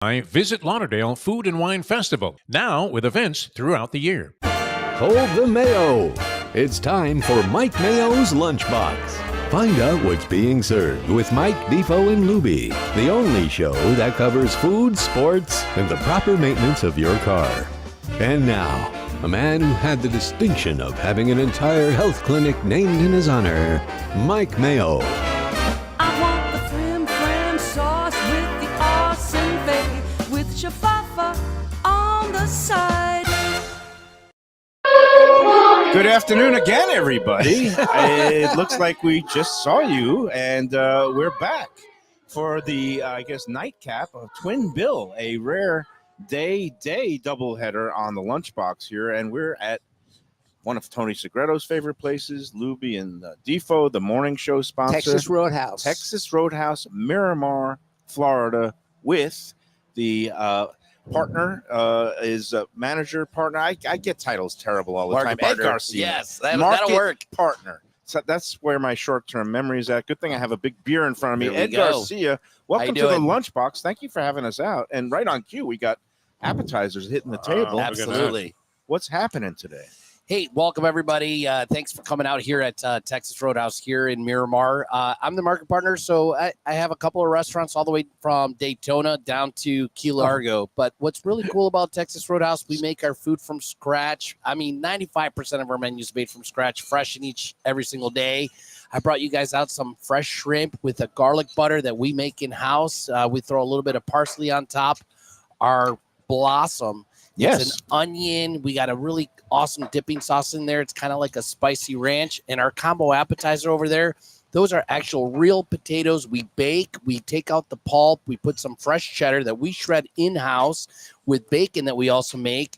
Visit Lauderdale Food and Wine Festival, now with events throughout the year. Hold the Mayo. It's time for Mike Mayo's Lunchbox. Find out what's being served with Mike, Defo, and Lubie, the only show that covers food, sports, and the proper maintenance of your car. And now, a man who had the distinction of having an entire health clinic named in his honor, Mike Mayo. I want the flim flam sauce with the awesome bay, with shafafa on the side. Good afternoon again, everybody. It looks like we just saw you, and we're back for the, nightcap of Twin Bill, a rare day doubleheader on the Lunchbox here, and we're at one of Tony Segreto's favorite places, Lubie and Defo, the morning show sponsor. Texas Roadhouse, Miramar, Florida, with the partner is manager partner. I get titles terrible all the time. Ed Garcia. Yes, that'll work. Partner. So that's where my short-term memory is at. Good thing I have a big beer in front of me. There we Ed go. Garcia, welcome to the Lunchbox. Thank you for having us out. And right on cue, we got appetizers hitting the table. Absolutely. What's happening today? Hey, welcome everybody. Thanks for coming out here at Texas Roadhouse here in Miramar. I'm the market partner, so I have a couple of restaurants all the way from Daytona down to Key Largo. But what's really cool about Texas Roadhouse, we make our food from scratch. I mean, 95% of our menus made from scratch, fresh in every single day. I brought you guys out some fresh shrimp with a garlic butter that we make in-house. We throw a little bit of parsley on top. Our blossom. Yes. It's an onion. We got a really awesome dipping sauce in there. It's kind of like a spicy ranch. And our combo appetizer over there, those are actual real potatoes. We bake. We take out the pulp. We put some fresh cheddar that we shred in-house with bacon that we also make.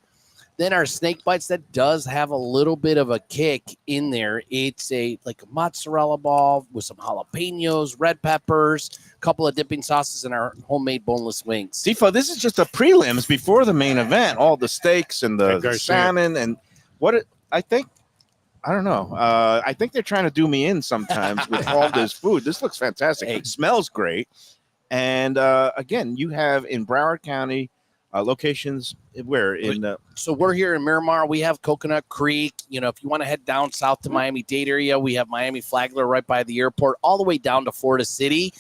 Then our snake bites, that does have a little bit of a kick in there. It's like a mozzarella ball with some jalapenos, red peppers, a couple of dipping sauces, and our homemade boneless wings. Defo, this is just the prelims before the main event. All the steaks and the salmon and I don't know. I think they're trying to do me in sometimes with all this food. This looks fantastic. It smells great. And again, you have in Broward County locations where in so we're here in Miramar. We have Coconut Creek. If you want to head down south to Miami-Dade area, we have Miami Flagler right by the airport, all the way down to Florida City.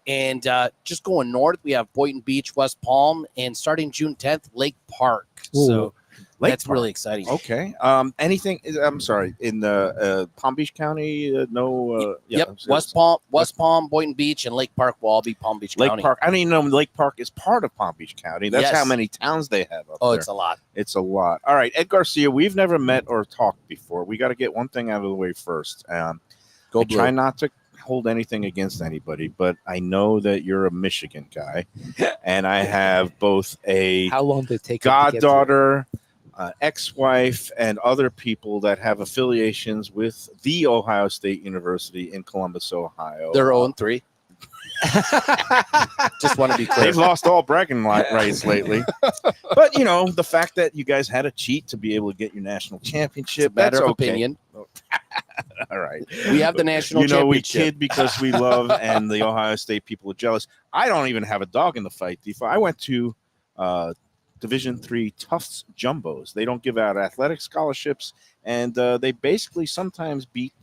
And just going north, we have Boynton Beach, West Palm, and starting June 10th, Lake Park. Ooh. So that's Park. Really exciting. Okay. Anything? I'm sorry. In the Palm Beach County, no. Yep. West Palm, Boynton Beach, and Lake Park will all be Palm Beach County. Lake Park. I don't even know Lake Park is part of Palm Beach County. That's how many towns they have up there. It's a lot. It's a lot. All right, Ed Garcia. We've never met or talked before. We got to get one thing out of the way first. Go blue. Try not to hold anything against anybody, but I know that you're a Michigan guy, and I have both a how long did it take goddaughter, ex-wife, and other people that have affiliations with the Ohio State University in Columbus, Ohio. They're 0-3. Just want to be clear. They've lost all bragging rights lately. But, the fact that you guys had to cheat to be able to get your national championship, matter that's of okay. opinion. All right. We have the national championship. We kid because we love, and the Ohio State people are jealous. I don't even have a dog in the fight, Defo. I went to Division III Tufts Jumbos. They don't give out athletic scholarships, and they basically sometimes beat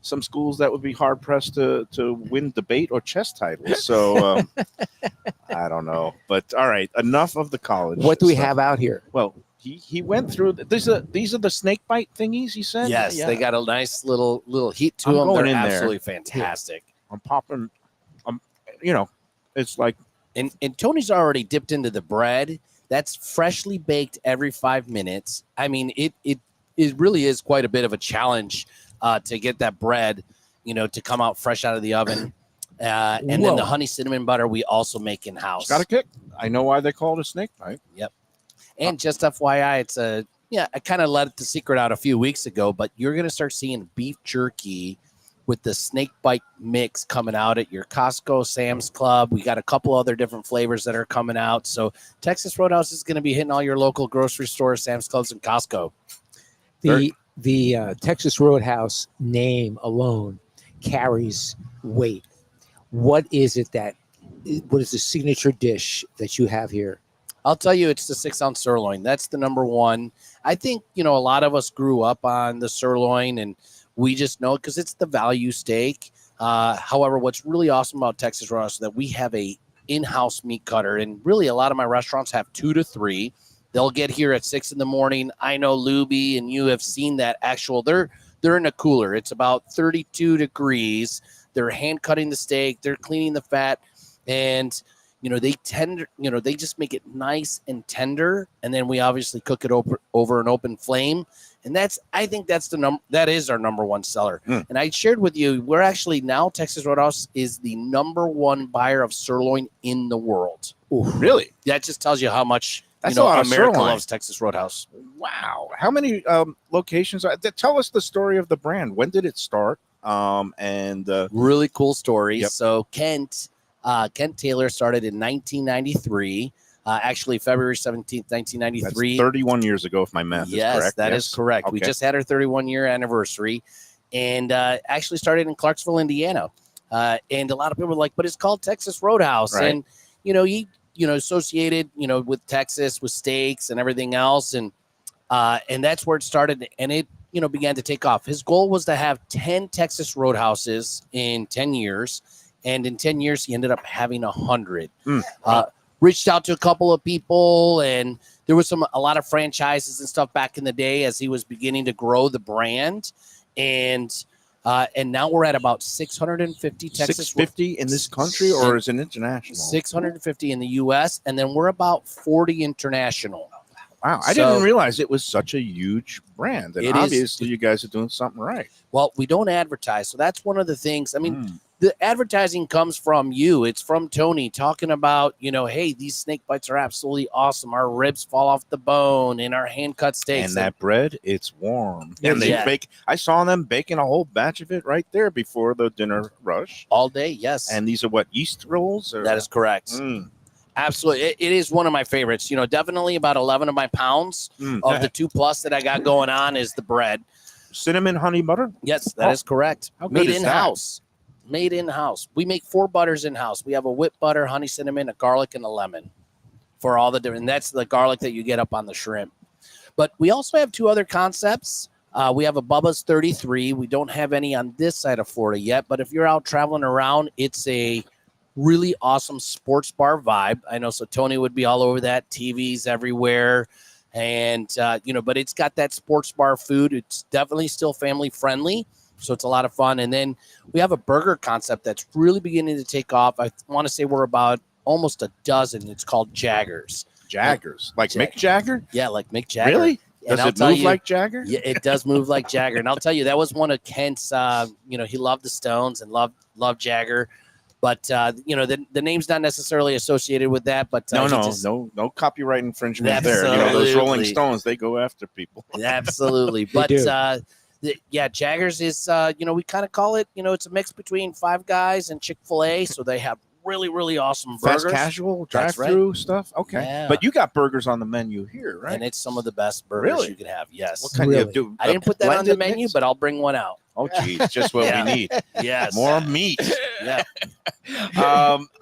some schools that would be hard-pressed to win debate or chess titles. So I don't know. But, all right, enough of the college What do we have out here? Well, he went through these are the snake bite thingies, he said? Yes, they got a nice little heat to them. They're absolutely fantastic. I'm popping. It's like. And Tony's already dipped into the bread. That's freshly baked every 5 minutes. I mean, it really is quite a bit of a challenge to get that bread, to come out fresh out of the oven. And then the honey cinnamon butter we also make in-house. Got a kick. I know why they call it a snake bite. Yep. And just FYI, it's I kind of let the secret out a few weeks ago, but you're going to start seeing beef jerky with the snake bite mix coming out at your Costco, Sam's Club. We got a couple other different flavors that are coming out. So Texas Roadhouse is going to be hitting all your local grocery stores, Sam's Clubs, and Costco. The Texas Roadhouse name alone carries weight. What is it that what is the signature dish that you have here? I'll tell you, it's the 6-ounce sirloin. That's the number one. I think, a lot of us grew up on the sirloin, and we just know it because it's the value steak. However, what's really awesome about Texas Roadhouse is that we have a in-house meat cutter, and really a lot of my restaurants have 2 to 3. They'll get here at 6 in the morning. I know Lubie and you have seen that they're in a cooler. It's about 32 degrees. They're hand cutting the steak. They're cleaning the fat, and they just make it nice and tender, and then we obviously cook it over an open flame. And I think that is our number one seller. And I shared with you, we're actually now Texas Roadhouse is the number one buyer of sirloin in the world. Ooh, really? That just tells you how much That's a lot of America sirloin. loves Texas Roadhouse. Wow. How many locations tell us the story of the brand. When did it start? Really cool story. Yep. So Kent Taylor started in 1993. Actually, February 17th, 1993. That's 31 years ago, if my math is correct. Yes, that is correct. We Okay. just had our 31-year anniversary, and actually started in Clarksville, Indiana. And a lot of people were like, but it's called Texas Roadhouse. Right. And, he associated, with Texas, with steaks and everything else. And that's where it started. And it, began to take off. His goal was to have 10 Texas Roadhouses in 10 years. And in 10 years, he ended up having 100. Reached out to a couple of people, and there was a lot of franchises and stuff back in the day as he was beginning to grow the brand. And now we're at about 650 Texas 650 in this country, or is it international? 650 in the U.S., and then we're about 40 international. Wow, I didn't realize it was such a huge brand. And It is. obviously, you guys are doing something right. Well, we don't advertise, so that's one of the things. I mean, the advertising comes from you. It's from Tony talking about, hey, these snake bites are absolutely awesome. Our ribs fall off the bone in our hand-cut steaks. And that bread, it's warm. And they Yeah. bake. I saw them baking a whole batch of it right there before the dinner rush. all day, yes. And these are what, yeast rolls? Or? that is correct. Absolutely. It is one of my favorites. Definitely about 11 of my pounds of the 2+ that I got going on is the bread. Cinnamon honey butter? Yes, that is correct. How good Made is that? in-house. Made in-house. We make 4 butters in-house. We have a whipped butter, honey cinnamon, a garlic, and a lemon for all the different. And that's the garlic that you get up on the shrimp. But we also have 2 other concepts. We have a Bubba's 33. We don't have any on this side of Florida yet. But if you're out traveling around, it's a really awesome sports bar vibe. I know, so Tony would be all over that. TVs everywhere. And, but it's got that sports bar food. It's definitely still family friendly. So it's a lot of fun. And then we have a burger concept that's really beginning to take off. I want to say we're about almost a dozen. It's called Jaggers. Jaggers. Like Mick Jagger? Yeah, like Mick Jagger. Really? And Does I'll it tell move you- like Jagger? Yeah, it does move like Jagger. And I'll tell you, that was one of Kent's, he loved the Stones and loved Jagger. But, the name's not necessarily associated with that. But No copyright infringement there. Those Absolutely. Rolling Stones, they go after people. Absolutely. But, do. Jaggers is, we kind of call it, it's a mix between Five Guys and Chick-fil-A. So they have really, really awesome burgers. Fast casual, That's drive-through stuff? Okay. Yeah. But you got burgers on the menu here, right? And it's some of the best burgers Really? you could have. Yes. What kind Really? of do? I didn't put that on the blended menu, mix? but I'll bring one out. Oh, geez, just what Yeah. we need. Yes. More meat. Yeah.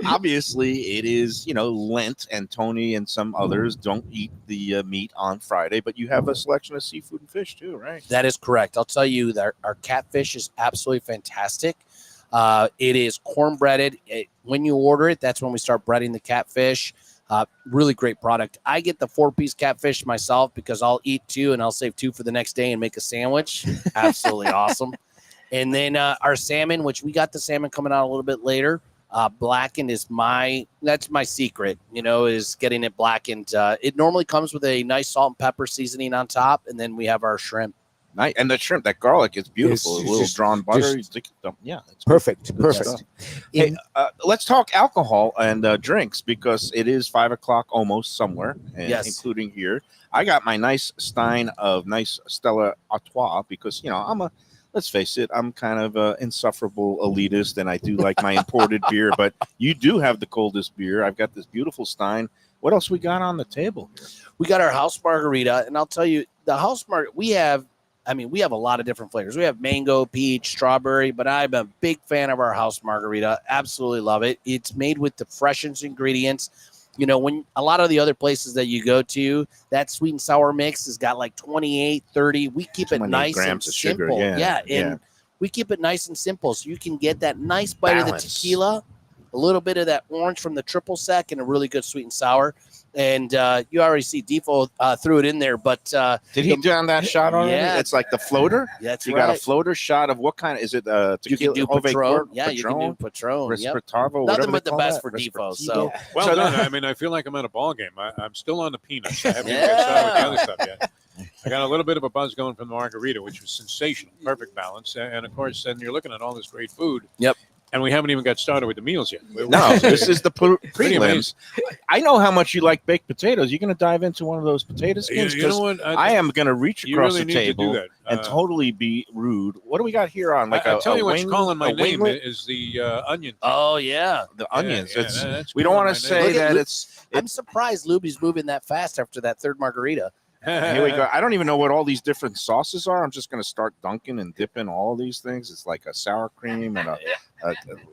Obviously, it is, Lent, and Tony and some others don't eat the meat on Friday, but you have a selection of seafood and fish too, right? That is correct. I'll tell you that our catfish is absolutely fantastic. It is cornbreaded. When you order it, that's when we start breading the catfish. Really great product. I get the 4-piece catfish myself because I'll eat 2 and I'll save 2 for the next day and make a sandwich. Absolutely awesome. And then our salmon, which we got the salmon coming out a little bit later. Blackened is that's my secret, is getting it blackened. It normally comes with a nice salt and pepper seasoning on top. And then we have our shrimp. Nice. And the shrimp, that garlic is beautiful. It's a little just- drawn butter. just- You stick it up. Yeah, it's Perfect. good Perfect. stuff. Hey, let's talk alcohol and drinks, because it is 5:00 almost somewhere, and Yes. including here. I got my nice stein of nice Stella Artois because, let's face it, I'm kind of an insufferable elitist, and I do like my imported beer, but you do have the coldest beer. I've got this beautiful stein. What else we got on the table here? We got our house margarita, and I'll tell you, the house margarita, we have I mean, we have a lot of different flavors. We have mango, peach, strawberry, but I'm a big fan of our house margarita. Absolutely love it. It's made with the freshest ingredients. You know, when a lot of the other places that you go to, that sweet and sour mix has got like 28, 30. We keep it nice and simple. And we keep it nice and simple so you can get that nice bite of the tequila, a little bit of that orange from the triple sec, and a really good sweet and sour. And you already see Defo threw it in there, but did he do on that shot already? Yeah, it's like the floater. That's you right. got a floater shot of what kind? Is it tequila? You can do Patron. Yeah, you can do Patron. Respirtavo. Nothing but the best for Defo. So well done. I mean, I feel like I'm at a ball game. I'm still on the peanuts. I haven't even got started with the other stuff yet. I got a little bit of a buzz going from the margarita, which was sensational, perfect balance, and of course, then you're looking at all this great food. Yep. And we haven't even got started with the meals yet. No, this is the prelims. I know how much you like baked potatoes. You're going to dive into one of those potato skins? You know what? I am going to reach across really the table and totally be rude. What do we got here on? Like I'll tell you what's calling my name is the onion. Oh, yeah. The onions. Yeah, we don't want to say that it's... I'm surprised Lubie's moving that fast after that third margarita. Here we go. I don't even know what all these different sauces are. I'm just going to start dunking and dipping all these things. It's like a sour cream and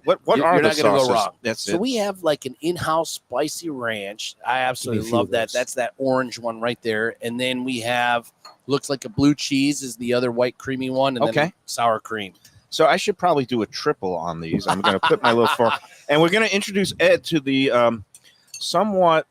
what are the sauces? You're not going to go wrong. That's it. So we have like an in-house spicy ranch. I absolutely love that. That's that orange one right there. And then we have, looks like a blue cheese is the other white creamy one. And then sour cream. So I should probably do a triple on these. I'm going to put my little fork. And we're going to introduce Ed to the somewhat...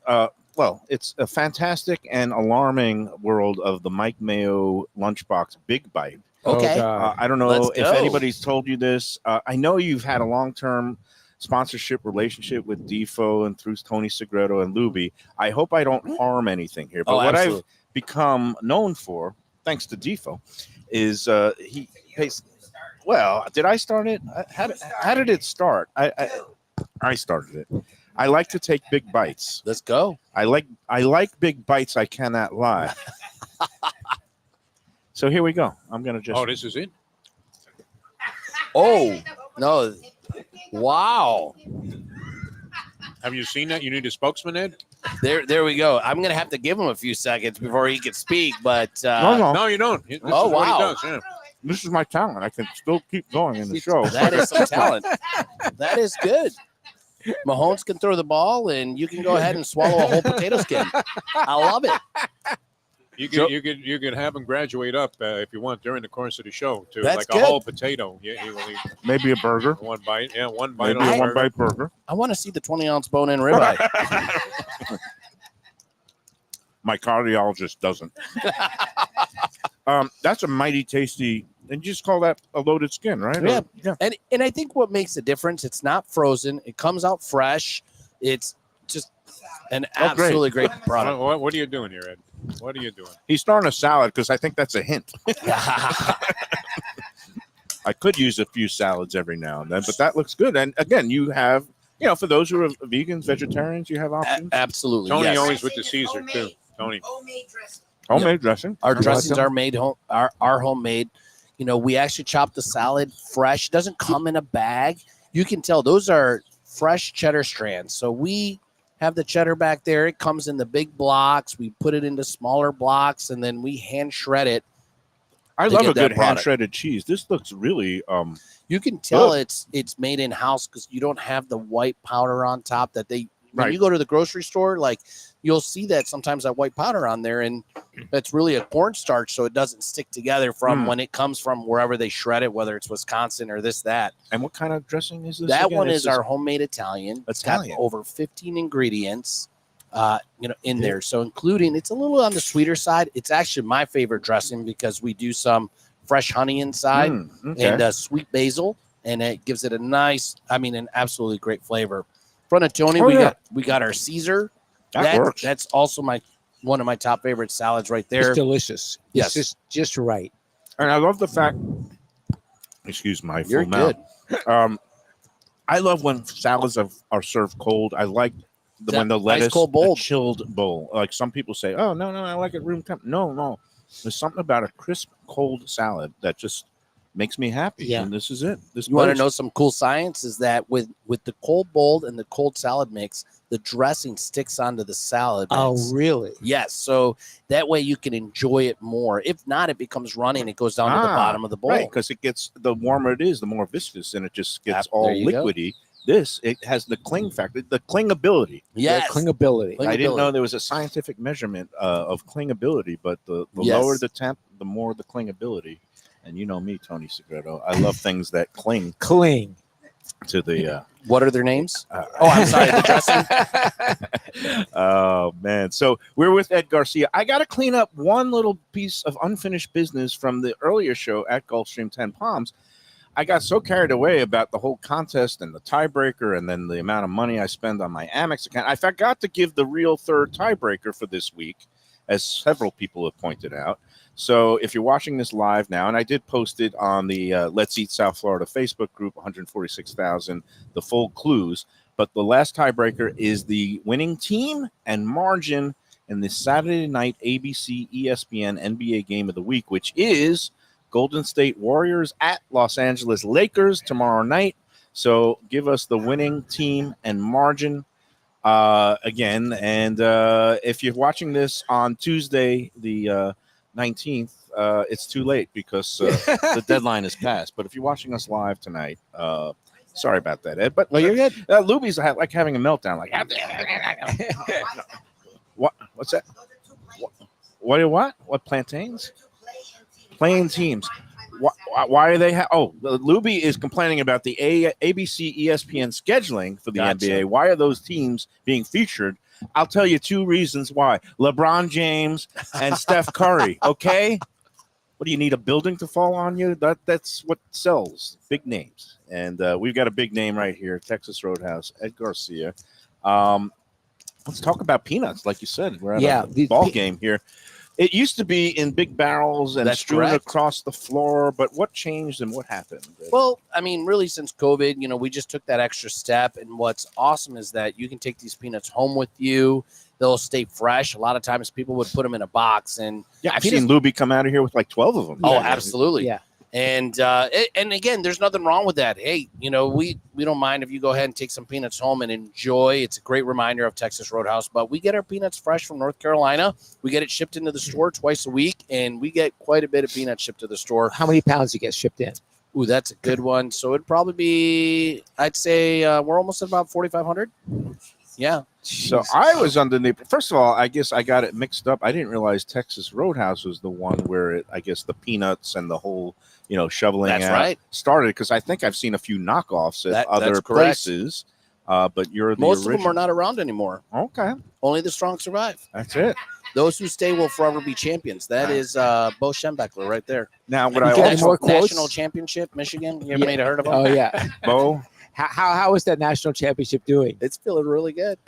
well, it's a fantastic and alarming world of the Mike Mayo Lunchbox Big Bite. Okay. I don't know if anybody's told you this. I know you've had a long-term sponsorship relationship with Defo and through Tony Segreto and Lubie. I hope I don't harm anything here. But what I've become known for, thanks to Defo, is he pays. Well, did I start it? How did it start? I started it. I like to take big bites. Let's go. I like big bites. I cannot lie. So here we go. I'm gonna just. Oh, this is it. Oh no! Wow. Have you seen that? You need a spokesman, Ed. There we go. I'm gonna have to give him a few seconds before he can speak, but no, you don't. This is wow! What he does, yeah. This is my talent. I can still keep going in the show. That is some talent. That is good. Mahomes can throw the ball, and you can go ahead and swallow a whole potato skin. I love it. You could have him graduate up if you want during the course of the show to That's like good. a whole potato. Yeah, he will eat Maybe a burger. one bite. Yeah, one bite. Maybe a one-bite burger. I want to see the 20-ounce bone-in ribeye. My cardiologist doesn't. That's a mighty tasty. And you just call that a loaded skin, right? Yeah. Yeah. And I think what makes a difference, it's not frozen. It comes out fresh. It's just an absolutely great product. What are you doing here, Ed? What are you doing? He's starting a salad because I think that's a hint. I could use a few salads every now and then, but that looks good. And again, you have, for those who are vegans, vegetarians, you have options. Absolutely. Tony yes. always with the Caesar too. Tony. Homemade dressing. Our dressings are made home. Are homemade. We actually chop the salad fresh. It doesn't come in a bag. You can tell those are fresh cheddar strands. So we have the cheddar back there. It comes in the big blocks. We put it into smaller blocks, and then we hand shred it. I love a good hand shredded cheese. This looks really. You can tell it's made in house because you don't have the white powder on top that they. When you go to the grocery store, like you'll see that sometimes that white powder on there, and that's really a cornstarch, so it doesn't stick together from when it comes from wherever they shred it, whether it's Wisconsin or this, that. And what kind of dressing is this? That again? one is our homemade Italian. It's got over 15 ingredients, in there. So including, it's a little on the sweeter side. It's actually my favorite dressing because we do some fresh honey inside and sweet basil, and it gives it a nice, an absolutely great flavor. In front of Tony, we got our Caesar. That works. That's also one of my top favorite salads right there. It's delicious. Yes. It's just right. And I love the fact. Excuse my full mouth. I love when salads are served cold. I like when the lettuce cold bowl. chilled bowl. Like some people say, "Oh no, I like it room temp." No, there's something about a crisp cold salad that just makes me happy. Yeah. And this is it. This You want to place- know some cool science? Is that with the cold bowl and the cold salad mix, the dressing sticks onto the salad mix. Oh, really? Yes. So that way you can enjoy it more. If not, it becomes running. It goes down to the bottom of the bowl. Right, because it gets, the warmer it is, the more viscous, and it just gets all there you go. liquidy. This, it has the cling factor, the clingability. Yes. The clingability. Cling- I didn't Clingability. know there was a scientific measurement of clingability, but the Yes. lower the temp, the more the clingability. And you know me, Tony Segreto. I love things that cling Cling. to the. What are their names? Oh, I'm sorry. The dressing. Oh man! So we're with Ed Garcia. I got to clean up one little piece of unfinished business from the earlier show at Gulfstream 10 Palms. I got so carried away about the whole contest and the tiebreaker, and then the amount of money I spend on my Amex account. I forgot to give the real third tiebreaker for this week, as several people have pointed out. So if you're watching this live now, and I did post it on the Let's Eat South Florida Facebook group, 146,000, the full clues. But the last tiebreaker is the winning team and margin in the Saturday night ABC ESPN NBA game of the week, which is Golden State Warriors at Los Angeles Lakers tomorrow night. So give us the winning team and margin again. And if you're watching this on Tuesday, the 19th, it's too late because the deadline is passed. But if you're watching us live tonight, sorry about that, Ed. But No, you're good. Lubie's like having a meltdown. Like, what? What's that? What plantains? Playing teams. Why are they? Lubie is complaining about the ABC ESPN scheduling for the NBA. Why are those teams being featured? I'll tell you two reasons why. LeBron James and Steph Curry. Okay, what do you need, a building to fall on you? That's what sells, big names. And we've got a big name right here, Texas Roadhouse, Ed Garcia. Let's talk about peanuts, like you said. We're at a ball game here. It used to be in big barrels and That's strewn correct. across the floor, but what changed and what happened? Well, I mean, really, since COVID, we just took that extra step. And what's awesome is that you can take these peanuts home with you. They'll stay fresh. A lot of times people would put them in a box. And Yeah, I've seen Lubie come out of here with like 12 of them. oh, absolutely. Yeah. And again, there's nothing wrong with that. Hey, we don't mind if you go ahead and take some peanuts home and enjoy. It's a great reminder of Texas Roadhouse. But we get our peanuts fresh from North Carolina. We get it shipped into the store twice a week, and we get quite a bit of peanuts shipped to the store. How many pounds you get shipped in? Ooh, that's a good one. So it'd probably be, I'd say we're almost at about 4,500. Yeah. So I was underneath. First of all, I guess I got it mixed up. I didn't realize Texas Roadhouse was the one where I guess the peanuts and the whole, shoveling That's out right. started, because I think I've seen a few knockoffs at That's other correct. places. But you're the Most original. of them are not around anymore. Okay, Only the strong survive. that's it. Those who stay will forever be champions. That is Bo Schembechler right there. Now, what You I get also more quotes? National championship, Michigan. You ever made a heard of him? Oh, yeah. Bo, How is that national championship doing? It's feeling really good.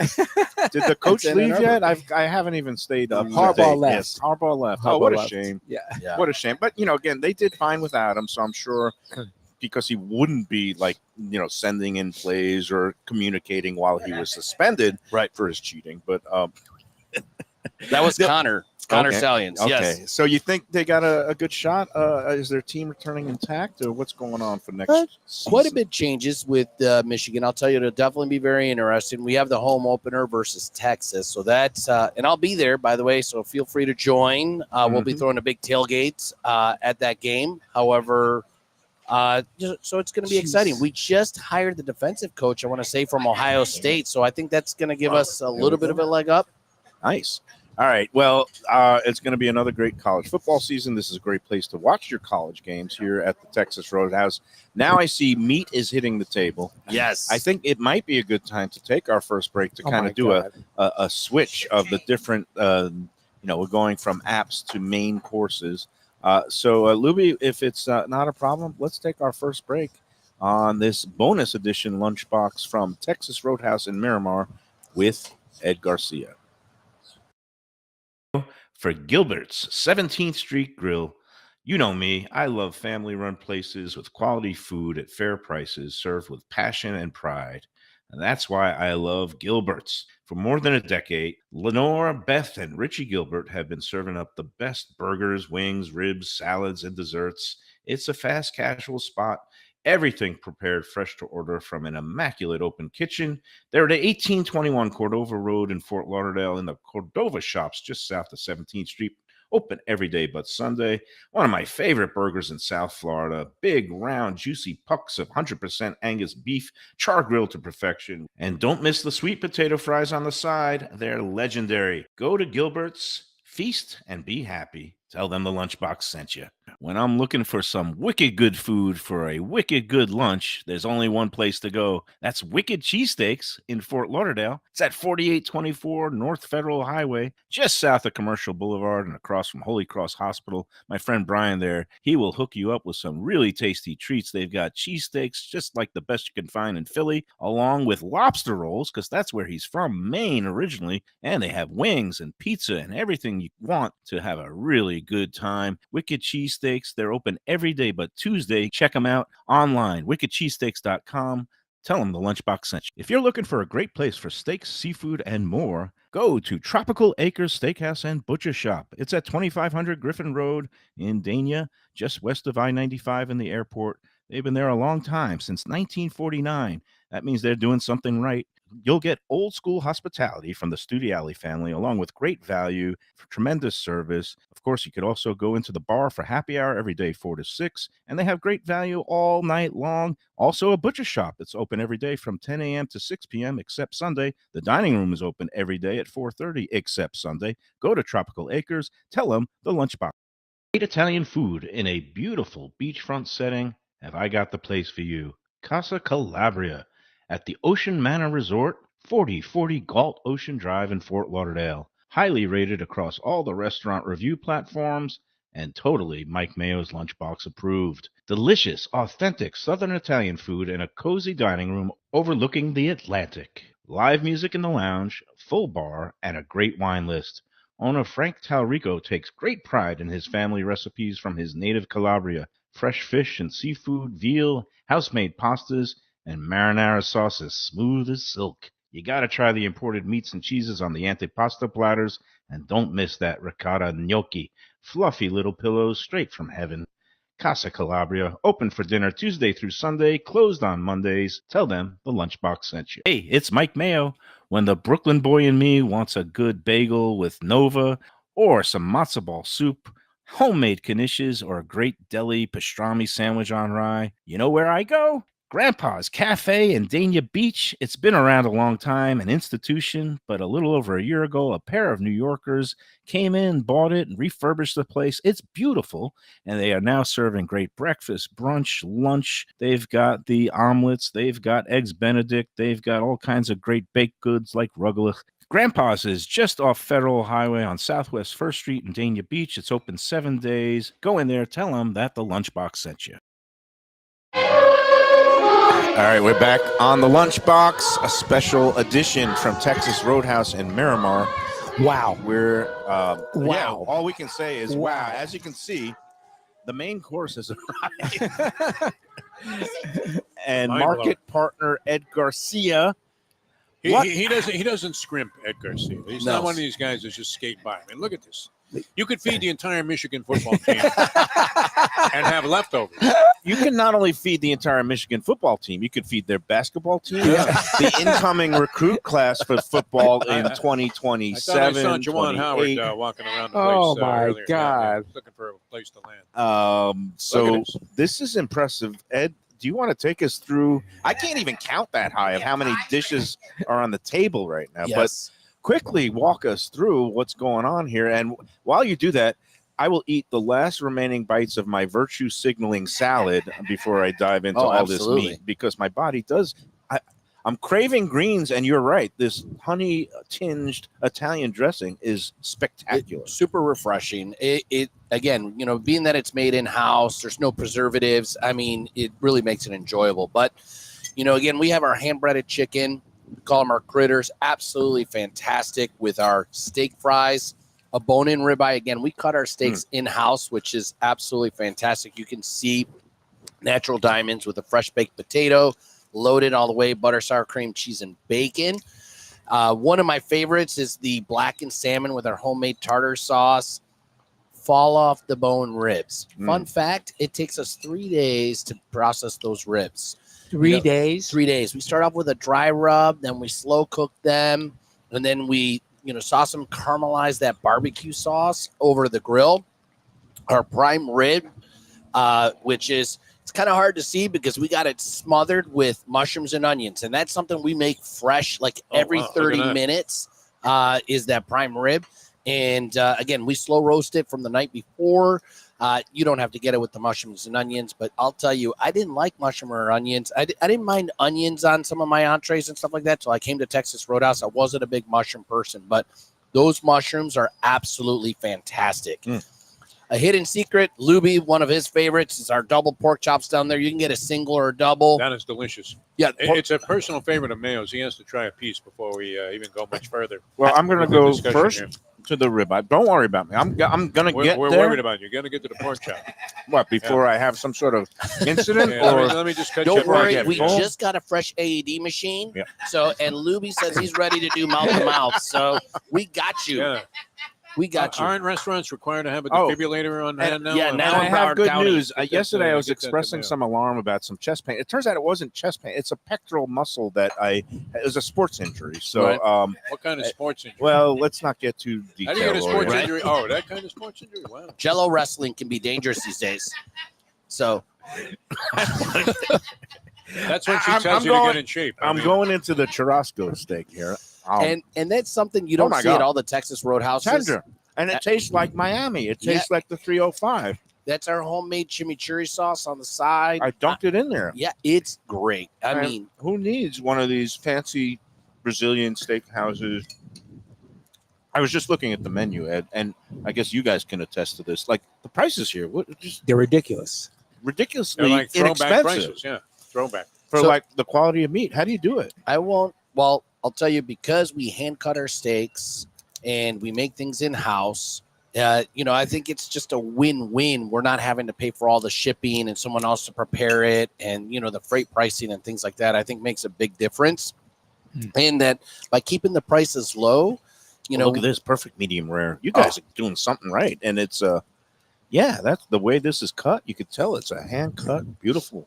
did the coach It's in leave Ann yet? Arbor. I haven't even stayed up. to Harbaugh date. left. Yes, Harbaugh left. Harbaugh Oh, what a left. shame. Yeah. Yeah. What a shame. But, again, they did fine without him. So I'm sure because he wouldn't be sending in plays or communicating while he was suspended for his cheating. But That was Connor Okay. Salians. okay. Yes. So you think they got a good shot? Is their team returning intact, or what's going on for next season? Quite a bit changes with Michigan. I'll tell you, it'll definitely be very interesting. We have the home opener versus Texas. So that's, and I'll be there, by the way, so feel free to join. We'll be throwing a big tailgate at that game. However, so it's going to be exciting. We just hired the defensive coach, I want to say, from Ohio State. So I think that's going to give us a little bit of a leg up. Nice. All right. Well, it's going to be another great college football season. This is a great place to watch your college games here at the Texas Roadhouse. Now I see meat is hitting the table. Yes. I think it might be a good time to take our first break to kind of do a switch of the different, we're going from apps to main courses. So, Lubie, if it's not a problem, let's take our first break on this bonus edition lunchbox from Texas Roadhouse in Miramar with Ed Garcia. For Gilbert's 17th Street Grill. You know me, I love family-run places with quality food at fair prices served with passion and pride. And that's why I love Gilbert's. For more than a decade, Lenore, Beth, and Richie Gilbert have been serving up the best burgers, wings, ribs, salads, and desserts It's a fast casual spot. Everything prepared fresh to order from an immaculate open kitchen. They're at 1821 Cordova Road in Fort Lauderdale in the Cordova Shops just south of 17th Street. Open every day but Sunday. One of my favorite burgers in South Florida. Big, round, juicy pucks of 100% Angus beef, char grilled to perfection. And don't miss the sweet potato fries on the side. They're legendary. Go to Gilbert's, feast, and be happy. Tell them the Lunchbox sent you. When I'm looking for some wicked good food for a wicked good lunch, there's only one place to go. That's Wicked Cheesesteaks in Fort Lauderdale. It's at 4824 North Federal Highway, just south of Commercial Boulevard and across from Holy Cross Hospital. My friend Brian there, he will hook you up with some really tasty treats. They've got cheesesteaks, just like the best you can find in Philly, along with lobster rolls, because that's where he's from, Maine originally. And they have wings and pizza and everything you want to have a really good time. Wicked Cheesesteaks, they're open every day but Tuesday. Check them out online, wickedcheesesteaks.com. Tell them the Lunchbox sent you. If you're looking for a great place for steaks, seafood, and more, go to Tropical Acres Steakhouse and Butcher Shop. It's at 2500 Griffin Road in Dania, just west of I-95 and the airport. They've been there a long time, since 1949. That means they're doing something right. You'll get old school hospitality from the Studiali family, along with great value, tremendous service. Of course, you could also go into the bar for happy hour every day, 4 to 6, and they have great value all night long. Also, a butcher shop. It's open every day from 10 a.m. to 6 p.m. except Sunday. The dining room is open every day at 4:30 except Sunday. Go to Tropical Acres. Tell them the Lunchbox. Great Italian food in a beautiful beachfront setting. Have I got the place for you? Casa Calabria at the Ocean Manor Resort, 4040 Galt Ocean Drive in Fort Lauderdale. Highly rated across all the restaurant review platforms and totally Mike Mayo's Lunchbox approved. Delicious, authentic Southern Italian food in a cozy dining room overlooking the Atlantic. Live music in the lounge, full bar, and a great wine list. Owner Frank Talrico takes great pride in his family recipes from his native Calabria. Fresh fish and seafood, veal, house-made pastas, and marinara sauces smooth as silk. You gotta try the imported meats and cheeses on the antipasta platters, and don't miss that ricotta gnocchi, fluffy little pillows straight from heaven. Casa Calabria, open for dinner Tuesday through Sunday, closed on Mondays. Tell them the Lunchbox sent you. Hey, it's Mike Mayo. When the Brooklyn boy in me wants a good bagel with Nova, or some matzo ball soup, homemade knishes, or a great deli pastrami sandwich on rye, you know where I go? Grandpa's Cafe in Dania Beach. It's been around a long time, an institution, but a little over a year ago, a pair of New Yorkers came in, bought it, and refurbished the place. It's beautiful, and they are now serving great breakfast, brunch, lunch. They've got the omelets. They've got eggs Benedict. They've got all kinds of great baked goods like rugelach. Grandpa's is just off Federal Highway on Southwest 1st Street in Dania Beach. It's open 7 days. Go in there, tell them that the Lunchbox sent you. All right, we're back on the Lunchbox, a special edition from Texas Roadhouse in Miramar. Wow. We're Wow. yeah, all we can say is wow. As you can see, the main course has arrived. And Market Partner Ed Garcia. He doesn't scrimp, Ed Garcia. He's not one of these guys that just skate by. I mean, look at this. You could feed the entire Michigan football team and have leftovers. You can not only feed the entire Michigan football team, you could feed their basketball team, the incoming recruit class for football in 2027. I saw Juwan Howard walking around the place. Oh, my earlier. God. Yeah, looking for a place to land. So this is impressive. Ed, do you want to take us through? I can't even count that high of how many dishes are on the table right now. Yes. But quickly walk us through what's going on here. And while you do that, I will eat the last remaining bites of my virtue signaling salad before I dive into all this meat, because my body does. I'm craving greens, and you're right. This honey-tinged Italian dressing is spectacular. It's super refreshing. It again, you know, being that it's made in-house, there's no preservatives. I mean, it really makes it enjoyable. But, you know, again, we have our hand-breaded chicken. We call them our critters. Absolutely fantastic with our steak fries, a bone-in ribeye. Again, we cut our steaks in-house, which is absolutely fantastic. You can see natural diamonds with a fresh baked potato, loaded all the way, butter, sour cream, cheese, and bacon. One of my favorites is the blackened salmon with our homemade tartar sauce. fall off the bone ribs. Mm. Fun fact, it takes us 3 days to process those ribs. 3 days. 3 days. We start off with a dry rub, then we slow cook them, and then we, sauce them, caramelize that barbecue sauce over the grill. Our prime rib, which is, it's kind of hard to see because we got it smothered with mushrooms and onions, and that's something we make fresh like every 30 minutes. Is that prime rib. And again, we slow roast it from the night before. You don't have to get it with the mushrooms and onions, but I'll tell you, I didn't like mushroom or onions. I didn't mind onions on some of my entrees and stuff like that. So I came to Texas Roadhouse. I wasn't a big mushroom person, but those mushrooms are absolutely fantastic. A hidden secret, Lubie, one of his favorites, is our double pork chops down there. You can get a single or a double. That is delicious. Yeah, It's a personal favorite of Mayo's. He has to try a piece before we even go much further. Well, I'm going to with the go discussion first here. to the ribeye. Don't worry about me. I'm going to get We're there. worried about you. You got to get to the pork chop. What, before I have some sort of incident? Yeah, or let me just cut you don't before I worry, get we here. just got a fresh AED machine. Yeah. So, and Lubie says he's ready to do mouth to mouth. So we got you. Yeah. We got you. Aren't restaurants required to have a Oh. defibrillator on hand now? yeah, I'm now And I in have Broward good County. news. Yesterday, I was get that to expressing Mayo. some alarm about some chest pain. It turns out it wasn't chest pain. It's a pectoral muscle that it was a sports injury. So, Right. What kind of sports injury? well, let's not get too How do you get a detailed. sports Right. injury? Oh, that kind of sports injury? Wow. Jello wrestling can be dangerous these days. So That's when she I'm tells you to going- get in shape. I'm going into the churrasco steak here. and that's something you don't my see at God. all the Texas Roadhouses. Tender. And it tastes like Miami. It Yeah. tastes like the 305. That's our homemade chimichurri sauce on the side. I dunked it in there. Yeah, it's great. I And mean, who needs one of these fancy Brazilian steak houses? I was just looking at the menu, Ed, and I guess you guys can attest to this. Like the prices here, just They're ridiculous. ridiculously They're like throwback inexpensive prices. Yeah, throwback. for So- like the quality of meat. How do you do it? I won't. Well, I'll tell you, because we hand cut our steaks and we make things in house. I think it's just a win-win. We're not having to pay for all the shipping and someone else to prepare it, and the freight pricing and things like that. I think makes a big difference. And that by keeping the prices low, Look at this perfect medium rare. You guys are doing something right, and it's that's the way this is cut. You could tell it's a hand cut, beautiful.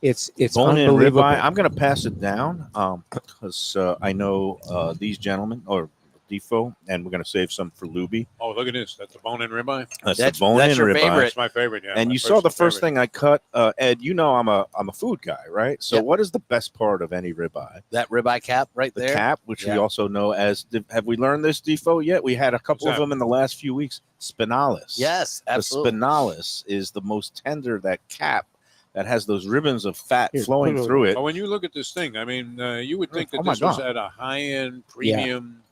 It's Bone-in unbelievable. ribeye. I'm going to pass it down because I know these gentlemen or Defo, and we're going to save some for Lubie. Oh, look at this. That's a bone-in ribeye. That's That's- the bone-in that's your ribeye. favorite. That's my favorite. Yeah. And my you saw the personal first favorite. thing I cut, Ed. I'm a food guy, right? So Yep. what is the best part of any ribeye? that ribeye cap right The there. cap, which we Yeah. also know as. Have we learned this, Defo, yet? We had a couple What's of that? them in the last few weeks. Spinalis. Yes, absolutely. The spinalis is the most tender. That cap that has those ribbons of fat Here, flowing put it through it. But when you look at this thing, I mean, you would think that Oh my this was God. at a high-end premium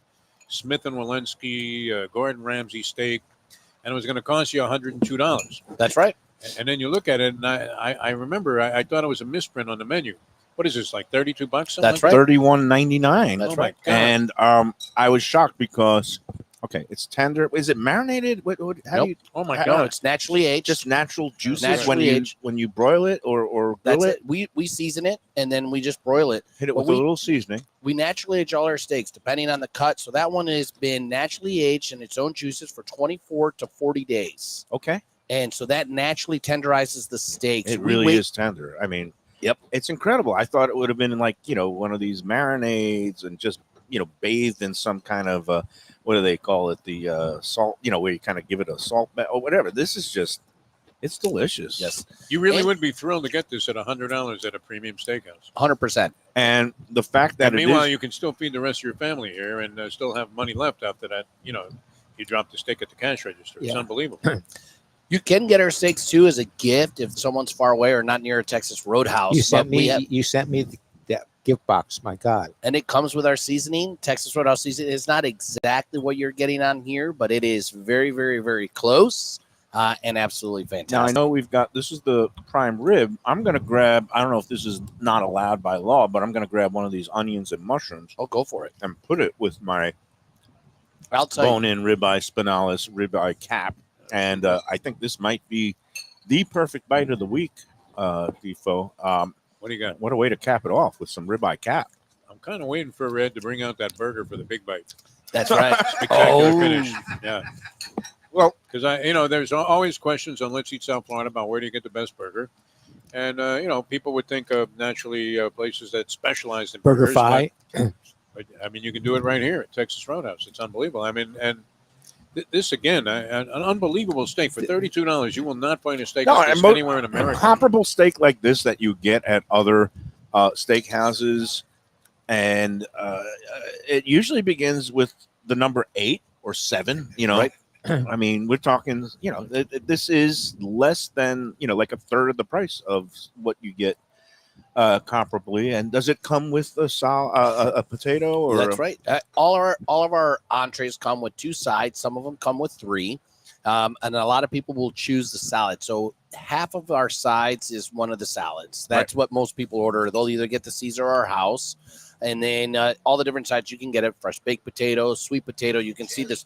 Smith & Walensky Gordon Ramsay steak, and it was going to cost you $102. That's right. And then you look at it, and I remember I thought it was a misprint on the menu. What is this, like $32? Something That's like right. $31.99. That's Oh my right. God. And I was shocked because it's tender. Is it marinated? How Nope. do you? Oh my No, God! No, it's naturally aged. Just natural juices Naturally aged. when you broil it or That's grill it. We season it and then we just broil it. Hit it But with a little seasoning. We naturally age all our steaks depending on the cut. So that one has been naturally aged in its own juices for 24 to 40 days. Okay, And so that naturally tenderizes the steaks. it We really wait- is tender. I mean, Yep. it's incredible. I thought it would have been like one of these marinades and just bathed in some kind of what do they call it? The salt. Where you kind of give it a salt bath or whatever. This is just. It's delicious. Yes, You really And- would be thrilled to get this at $100 at a premium steakhouse. 100%. And the fact that And it meanwhile, is, you can still feed the rest of your family here and still have money left after that. You drop the steak at the cash register. It's Yeah. unbelievable. You can get our steaks too as a gift if someone's far away or not near a Texas Roadhouse. You But sent we me. have- You sent me that gift box. My God. and it comes with our seasoning. Texas Roadhouse seasoning. It's not exactly what you're getting on here, but it is very, very, very close and absolutely now I fantastic. know we've got this is the prime rib. I'm going to grab. I don't know if this is not allowed by law, but I'm going to grab one of these onions and mushrooms Oh, go for it. and put it with my I'll tell you. bone-in ribeye spinalis ribeye cap. And I think this might be the perfect bite of the week, Defo. What do you got? What a way to cap it off with some ribeye cap. I'm kind of waiting for Red to bring out that burger for the big bite. That's right. Spectacular Oh. finish. Yeah. Well, because there's always questions on Let's Eat South Florida about where do you get the best burger, and people would think of naturally places that specialize in Burger burgers, Fi. but I mean, you can do it right here at Texas Roadhouse. It's unbelievable. I mean, and this again, an unbelievable steak for $32. You will not find a steak like this anywhere in America. Comparable steak like this that you get at other steakhouses, and it usually begins with the number 8 or 7. Right. I mean, we're talking. This is less than like a third of the price of what you get comparably. And does it come with a potato? Or That's right. All of our entrees come with 2 sides. Some of them come with 3, and a lot of people will choose the salad. So half of our sides is one of the salads. That's what most people order. They'll either get the Caesar or house, and then all the different sides you can get it: fresh baked potato, sweet potato. You can see this.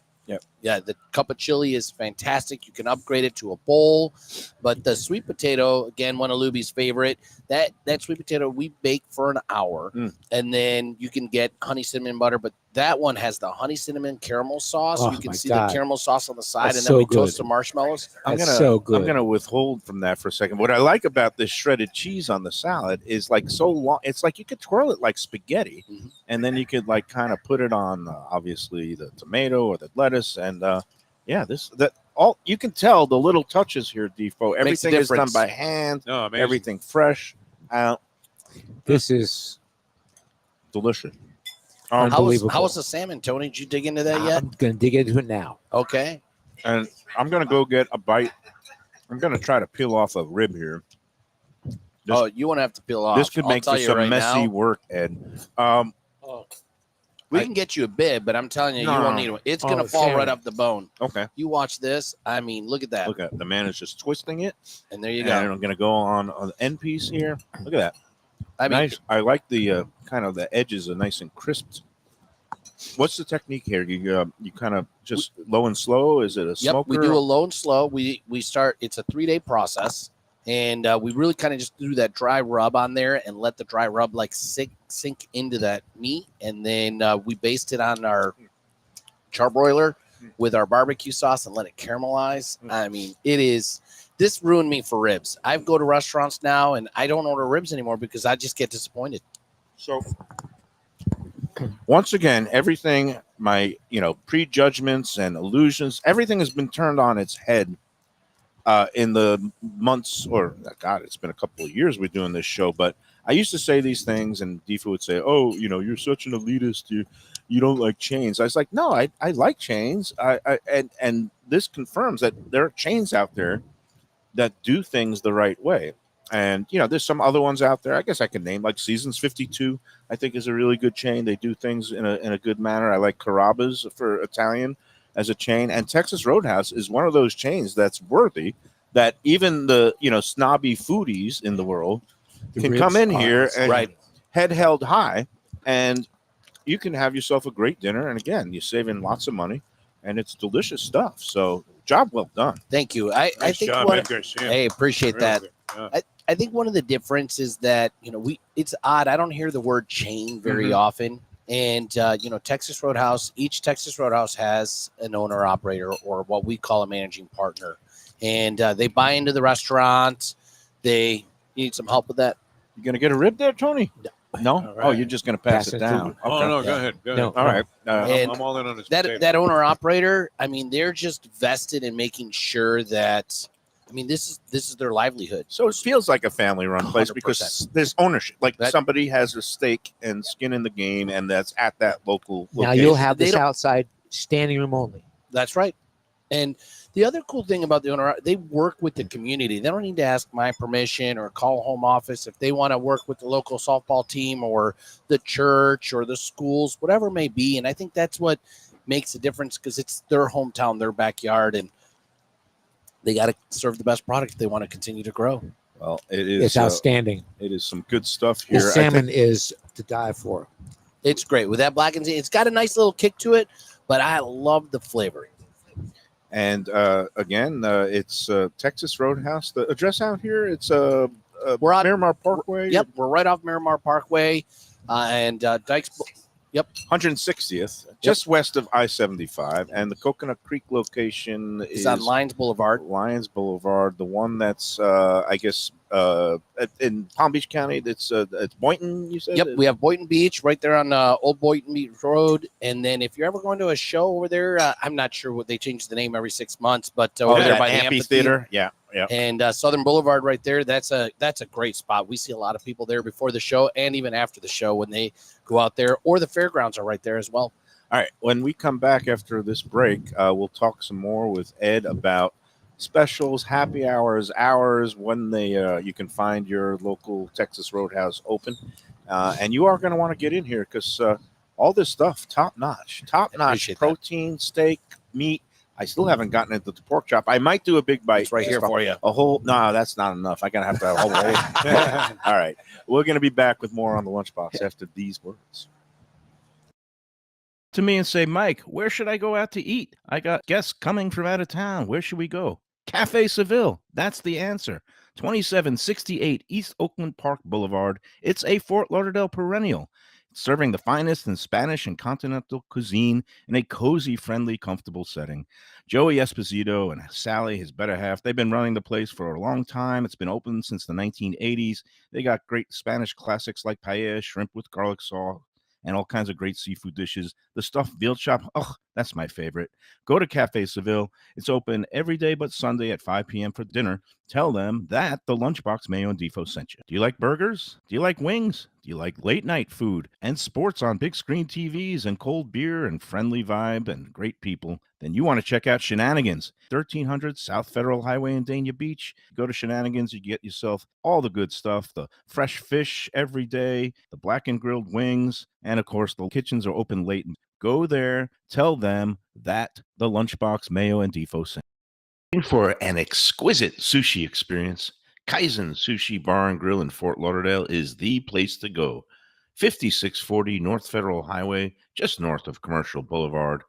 Yeah, the cup of chili is fantastic. You can upgrade it to a bowl, but the sweet potato, again, one of Lubie's favorite. That sweet potato we bake for an hour, and then you can get honey cinnamon butter. But that one has the honey cinnamon caramel sauce. Oh, you can my see God. the caramel sauce on the side, That's and so then we good. toast the marshmallows. I'm good. gonna withhold from that for a second. What I like about this shredded cheese on the salad is like so long. It's like you could twirl it like spaghetti, and then you could like kind of put it on obviously the tomato or the lettuce, and all you can tell the little touches here, Defo. Everything is done difference. by hand. No, amazing. Everything fresh. This is Delicious. unbelievable. How was the salmon, Tony? Did you dig into that yet? I'm going to dig into it now. Okay. And I'm gonna go get a bite. I'm gonna try to peel off a rib here. You won't have to peel off. This could I'll make tell for you some right messy now. work, Ed. We can get you a bib, but I'm telling you, you won't need one. It's going to Oh, fall Sam. right off the bone. Okay. You watch this. I mean, look at that. Look at the man is just twisting it. And there you And go. I'm gonna go on the end piece here. Look at that. I mean, Nice. I like the kind of the edges are nice and crisp. What's the technique here? You kind of just low and slow. Is it a yep, smoker? we do a low and slow. We start. It's a 3-day process, and we really kind of just do that dry rub on there and let the dry rub like sink into that meat, and then we baste it on our charbroiler with our barbecue sauce and let it caramelize. I mean, this ruined me for ribs. I go to restaurants now and I don't order ribs anymore because I just get disappointed. So once again, everything, my prejudgments and illusions, everything has been turned on its head in the months, or God, it's been a couple of years we're doing this show. But I used to say these things, and Defo would say, "Oh, you're such an elitist. You don't like chains." I was like, "No, I like chains. And this confirms that there are chains out there that do things the right way. And there's some other ones out there. I guess I can name like Seasons 52. I think is a really good chain. They do things in a good manner. I like Carrabba's for Italian as a chain, and Texas Roadhouse is one of those chains that's worthy. That even the snobby foodies in the world can come in here and head held high, and you can have yourself a great dinner. And again, you're saving lots of money, and it's delicious stuff. So, job well done. Thank you. I Nice think job, Ed Garcia. hey, appreciate Real that. good. Yeah. I think one of the differences that it's odd. I don't hear the word chain very often, and Texas Roadhouse. Each Texas Roadhouse has an owner operator, or what we call a managing partner, and they buy into the restaurant. They need some help with that. You gonna get a rib there, Tony? No. All right. Oh, you're just gonna pass it it down. Oh Okay. no, go ahead. Go No. ahead. All right. And I'm all in on this. potato. That owner operator. I mean, they're just vested in making sure that. I mean, this is their livelihood. So it feels like a family-run place 100%. because there's ownership. Like That- somebody has a stake and skin in the game, and that's at that local Now location. you'll have They this don't- outside standing room only. That's right. And the other cool thing about the owner, they work with the community. They don't need to ask my permission or call home office if they want to work with the local softball team or the church or the schools, whatever it may be. And I think that's what makes a difference because it's their hometown, their backyard, and they got to serve the best product if they want to continue to grow. Well, it is. It's outstanding. It is some good stuff here. The I salmon think- is to die for. It's great with that black and it's got a nice little kick to it, but I love the flavor. and again, it's Texas Roadhouse. The address out here, it's We're on Miramar Parkway. Yep, we're right off Miramar Parkway and Dykes Yep. 160th, just west of I-75, and the Coconut Creek location It's is on Lions Boulevard. Lions Boulevard, the one that's I guess in Palm Beach County. It's Boynton. You said. Yep, we have Boynton Beach right there on Old Boynton Beach Road, and then if you're ever going to a show over there, I'm not sure what they change the name every 6 months, but over there that by the amphitheater. Yeah. and Southern Boulevard right there. That's a great spot. We see a lot of people there before the show and even after the show when they go out there, or the fairgrounds are right there as well. All right. When we come back after this break, we'll talk some more with Ed about specials, happy hours, when they you can find your local Texas Roadhouse open. And you are going to want to get in here because all this stuff, top notch protein, steak, meat. I still haven't gotten into the pork chop. I might do a big bite. It's right here for you. A whole, no, that's not enough. I got to have a whole. All right. We're going to be back with more on the Lunchbox after these words. To me and say, Mike, where should I go out to eat? I got guests coming from out of town. Where should we go? Cafe Seville. That's the answer. 2768 East Oakland Park Boulevard. It's a Fort Lauderdale perennial. Serving the finest in Spanish and continental cuisine in a cozy, friendly, comfortable setting. Joey Esposito and Sally, his better half, they've been running the place for a long time. It's been open since the 1980s. They got great Spanish classics like paella, shrimp with garlic sauce, and all kinds of great seafood dishes. The stuffed veal chop, oh, that's my favorite. Go to Cafe Seville. It's open every day but Sunday at 5 p.m. for dinner. Tell them that the Lunchbox Mayo and Defo sent you. Do you like burgers? Do you like wings? Do you like late night food and sports on big screen TVs and cold beer and friendly vibe and great people? Then you want to check out Shenanigans, 1300 South Federal Highway in Dania Beach. Go to Shenanigans, you get yourself all the good stuff, the fresh fish every day, the black and grilled wings, and of course the kitchens are open late. Go there, tell them that the Lunchbox Mayo and Defo sent. For an exquisite sushi experience, Kaizen Sushi Bar and Grill in Fort Lauderdale is the place to go. 5640 North Federal Highway, just north of Commercial Boulevard.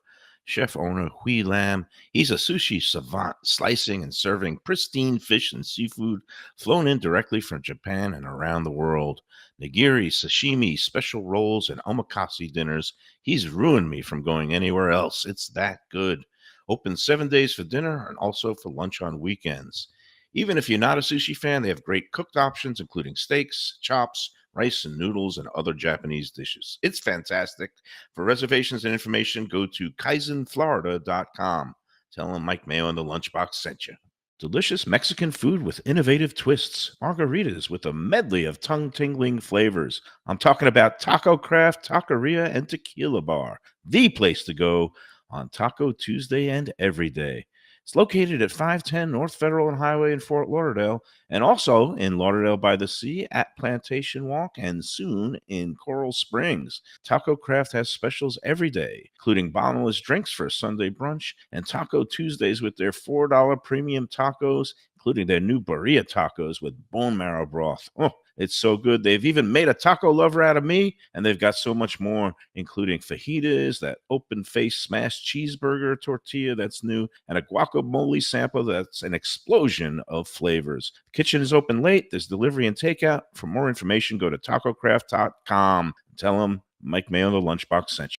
Chef owner Hui Lam, he's a sushi savant, slicing and serving pristine fish and seafood flown in directly from Japan and around the world. Nigiri, sashimi, special rolls, and omakase dinners. He's ruined me from going anywhere else. It's that good. Open 7 days for dinner and also for lunch on weekends. Even if you're not a sushi fan, they have great cooked options, including steaks, chops, rice and noodles, and other Japanese dishes. It's fantastic. For reservations and information, go to kaizenflorida.com. Tell them Mike Mayo and the Lunchbox sent you. Delicious Mexican food with innovative twists. Margaritas with a medley of tongue-tingling flavors. I'm talking about Taco Craft, Taqueria, and Tequila Bar. The place to go on Taco Tuesday and every day. It's located at 510 North Federal and Highway in Fort Lauderdale, and also in Lauderdale by the Sea at Plantation Walk, and soon in Coral Springs. Taco Craft has specials every day, including bottomless drinks for a Sunday brunch, and Taco Tuesdays with their $4 premium tacos, including their new birria tacos with bone marrow broth. Oh, it's so good. They've even made a taco lover out of me, and they've got so much more, including fajitas, that open-faced smashed cheeseburger tortilla that's new, and a guacamole sample that's an explosion of flavors. The kitchen is open late. There's delivery and takeout. For more information, go to tacocraft.com. Tell them Mike Mayo the Lunchbox sent you.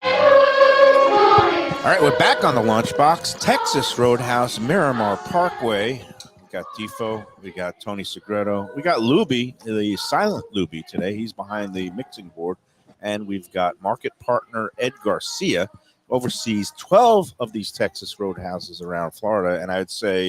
All right, we're back on the Lunchbox. Texas Roadhouse, Miramar Parkway. We got Defo, we got Tony Segreto, we got Lubie, the silent Lubie today. He's behind the mixing board. And we've got Market Partner Ed Garcia, oversees 12 of these Texas Roadhouses around Florida. And I would say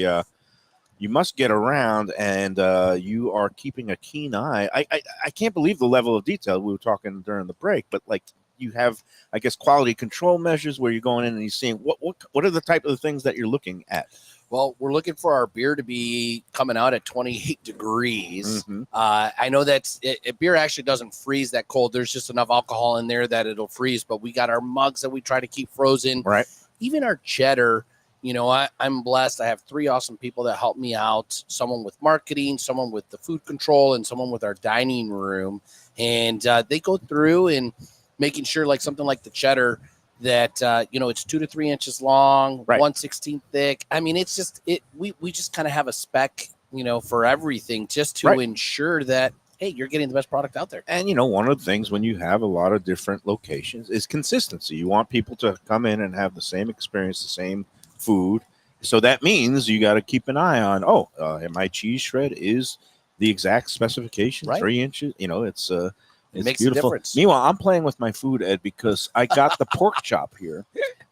you must get around, and you are keeping a keen eye. I can't believe the level of detail. We were talking during the break, but like, you have, I guess, quality control measures where you're going in and you're seeing what are the type of things that you're looking at? Well, we're looking for our beer to be coming out at 28 degrees. Mm-hmm. I know that beer actually doesn't freeze that cold. There's just enough alcohol in there that it'll freeze, but we got our mugs that we try to keep frozen. Right. Even our cheddar, you know, I'm blessed. I have 3 awesome people that help me out, someone with marketing, someone with the food control, and someone with our dining room. And they go through and making sure, like something like the cheddar, that you know, it's 2 to 3 inches long, right, 1/16 thick. I mean, it's just we just kind of have a spec, you know, for everything, just to ensure that hey, you're getting the best product out there. And one of the things when you have a lot of different locations is consistency. You want people to come in and have the same experience, the same food. So that means you got to keep an eye on, my cheese shred is the exact specification, Right. 3 inches. It's makes a beautiful. difference. Meanwhile, I'm playing with my food, Ed, because I got the pork chop here,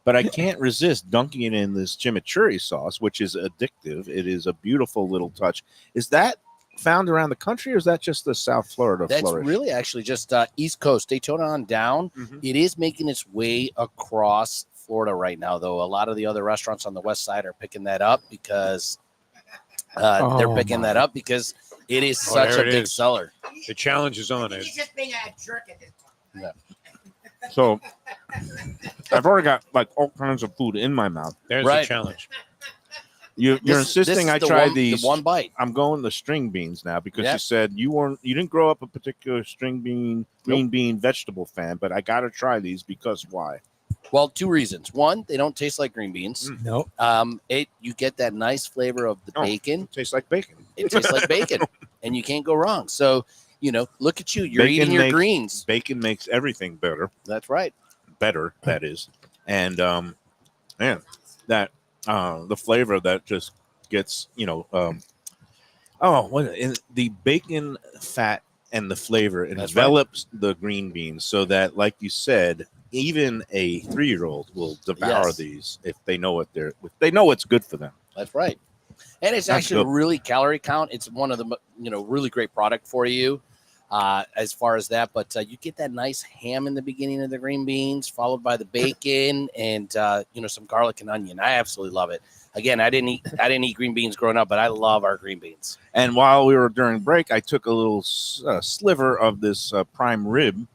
but I can't resist dunking it in this chimichurri sauce, which is addictive. It is a beautiful little touch. Is that found around the country, or is that just the South Florida That's flourish? really actually just East Coast, Daytona on down. Mhm. It is making its way across Florida right now, though. A lot of the other restaurants on the west side are picking that up because it is such there a it big is. seller. The challenge is on it. He's just being a jerk at this point. So I've already got like all kinds of food in my mouth. There's Right. the challenge. You're This insisting is I the try one- these. The one bite. I'm going the string beans now because Yeah. you said you didn't grow up a particular string bean, green bean vegetable fan, but I got to try these because why? Well, 2 reasons. One, they don't taste like green beans. No. You get that nice flavor of the Oh. bacon. It tastes like bacon. It tastes like bacon, and you can't go wrong. So, look at you. You're Bacon eating your makes- greens. Bacon makes everything better. That's right. Better, that is. And man, that the flavor that just gets, the bacon fat and the flavor That's envelops the green beans so that, like you said, even a 3-year-old will devour Yes. these if they know they know what's good for them. That's right. And it's That's actually good. really calorie count. It's one of the really great product for you as far as that. But you get that nice ham in the beginning of the green beans, followed by the bacon and some garlic and onion. I absolutely love it. Again, I didn't eat green beans growing up, but I love our green beans. And while we were during break, I took a little sliver of this prime rib.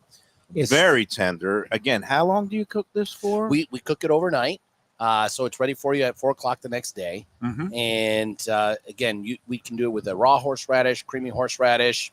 It's Very tender. Again, how long do you cook this for? We cook it overnight. So it's ready for you at 4:00 the next day. Mhm. And again, we can do it with a raw horseradish, creamy horseradish.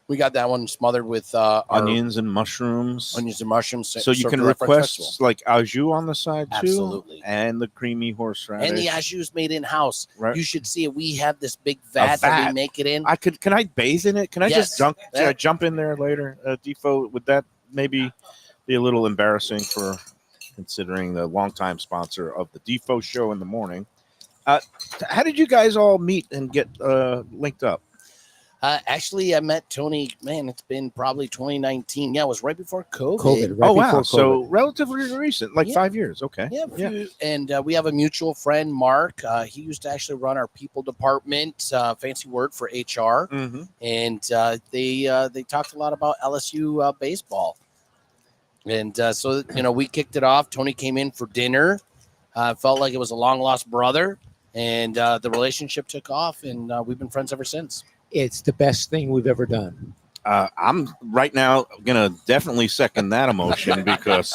We got that one smothered with our onions and mushrooms. onions and mushrooms. So you served can at our French festival. request like au jus on the side too, Absolutely. and the creamy horseradish. And the au jus is made in house. Right. You should see it. We have this big vat that we vat. make it in. Can I bathe in it? Can I Yes. just Yeah. jump in there later, Defo? Would that maybe be a little embarrassing for considering the longtime sponsor of the Defo show in the morning? How did you guys all meet and get linked up? Actually, I met Tony. Man, it's been probably 2019. Yeah, it was right before COVID. COVID. Right Oh wow! before So COVID. relatively recent, like Yeah. 5 years. Okay. Yeah, and we have a mutual friend, Mark. He used to actually run our people department, fancy word for HR, Mm-hmm. and they talked a lot about LSU baseball. And so we kicked it off. Tony came in for dinner. Felt like it was a long lost brother, and the relationship took off, and we've been friends ever since. It's the best thing we've ever done. I'm right now gonna definitely second that emotion because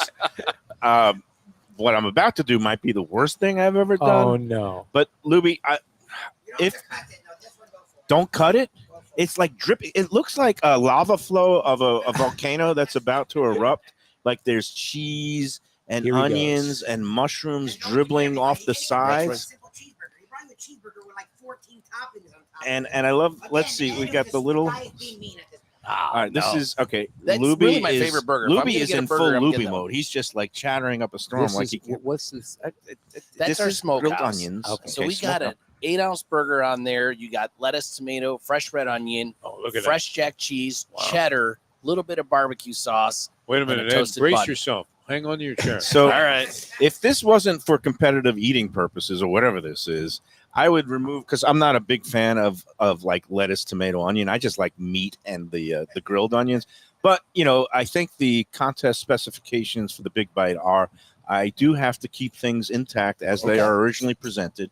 what I'm about to do might be the worst thing I've ever done. Oh no! But Lubie, You don't If- have to cut it. No, this one go for it. don't cut it. Go for it. It's like dripping. It looks like a lava flow of a volcano that's about to erupt. Like there's cheese and Here he onions goes. and mushrooms And don't dribbling forget, off the you can't even sides. get a simple cheeseburger. You brought the cheeseburger with like 14 toppings on top. And I love. Let's see. We got the little. Guy is being mean at this point. All right, this is okay. That's Lubie really my is, favorite burger. If I'm Lubie gonna is get a in full burger, I'm Lubie getting that mode. one. He's just like chattering up a storm. This Like is, he can't. what's this? That's This our is grilled smokehouse. onions. Okay. So we got smokehouse. an 8-ounce burger on there. You got lettuce, tomato, fresh red onion, Oh, look at fresh jack cheese, Wow. cheddar, a little bit of barbecue sauce. that. Wait a and a minute, Ed. toasted Brace bun. yourself. Hang on to your chair. So All right. if this wasn't for competitive eating purposes or whatever this is, I would remove because I'm not a big fan of like lettuce, tomato, onion. I just like meat and the grilled onions. But I think the contest specifications for the Big Bite are I do have to keep things intact as they Okay. are originally presented.